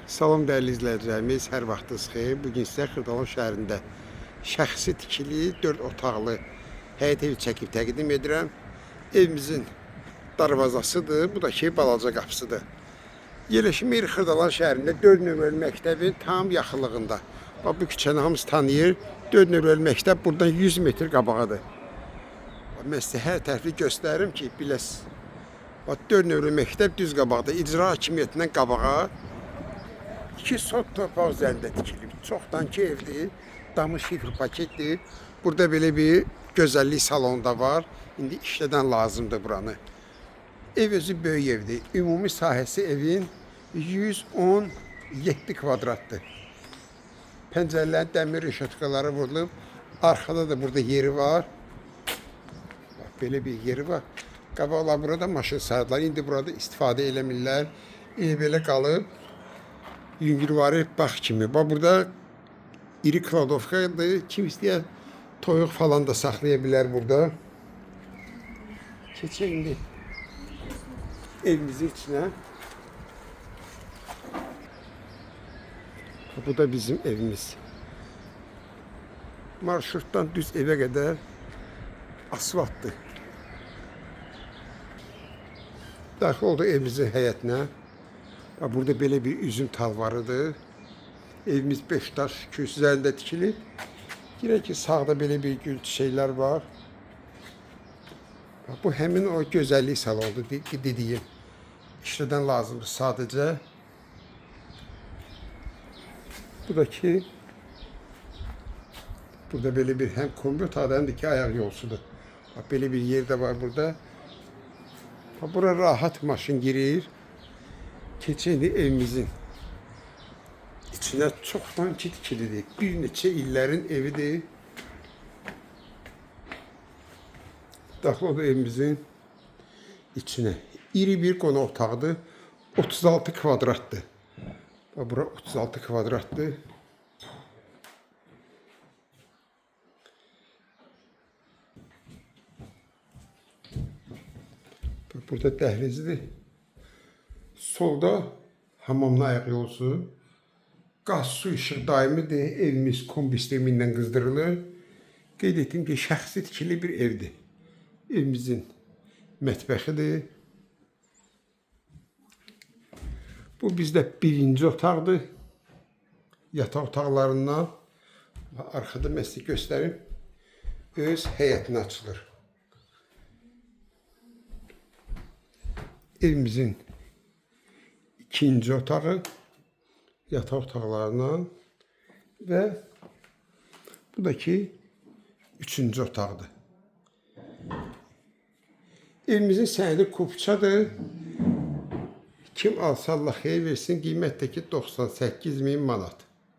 Salam dəyərli izləyicilərimiz, hər vaxtınız xeyir. Bugün sizə Xırdalan şəhərində şəxsi tikili 4 otaqlı həyət evi çəkib təqdim edirəm. Evimizin darvazasıdır, bu da ki balaca qapısıdır. Yerləşim yeri Xırdalan şəhərində 4 nömrəli məktəbin tam yaxınlığında. Bax, bu küçəni hamısı tanıyır. 4 nömrəli məktəb buradan 100 metr qabağıdır. Mən sizə hər tərəfli göstərim ki, biləsiniz. Bax, 4 nömrəli məktəb düz qabaqda, icra hakimiyyətindən qabağa. 2 sot torpaq üzərində tikilib. Çoxdankı evdir, damı şifr paketdir. Burada belə bir gözəllik salonu da var. İndi işlədən lazımdır buranı. Ev özü böyük evdir. Ümumi sahəsi evin 117 kvadratdır. Pəncərələrin dəmir rəşatkaları vurulub. Arxada da burada yeri var. Bax, belə bir yeri var. Qabaqlar burada maşın sardılar. İndi burada istifadə eləmirlər. Ev belə qalıb. Yüngülvari bax kimi. Bax, burada iri kladovkadır. Kim istəyər toyuq falan da saxlaya bilər burada. Keçək indi evimizin içinə. Bu da bizim evimiz. Marşrutdan düz evə qədər asfaltdır. Daxil oldu evimizin həyətinə. Burada belə bir üzüm talvarıdır. Evimiz 5 daş kürs üzərində tikilib. Girək ki, sağda belə bir gül çiçəklər var. Bu həmin o gözəllik salonudur dediyim. İşlədən lazımdır sadəcə. Bu da ki, burada belə bir həm kombi otağı həm də ki ayaq yolsudur. Belə bir yer də var burada. Bura rahat maşın girir. Keçəndə evimizin içinə çoxdan tikilidir. Bir neçə illərin evidir. Daxil oldu evimizin içinə. İri bir qonaq otağıdır. 36 kvadratdır. Bura 36 kvadratdır. Burada dəhlizdir. Solda hamamlı ayaq yolusu. Qaz, su, işıq daimidir. Evimiz kombi sistemi ilə qızdırılır. Qeyd etdim ki, şəxsi tikili bir evdir. Evimizin mətbəxidir. Bu bizdə birinci otaqdır. Yataq otaqlarından. Arxada mən sizə göstərim. Öz həyətinə açılır. Evimizin ikinci otağı yataq otaqlarından və bu da ki üçüncü otaqdır. Evimizin sənədi kupçadır. Kim alsa Allah xeyir versin, qiymət də ki 98.000 manat.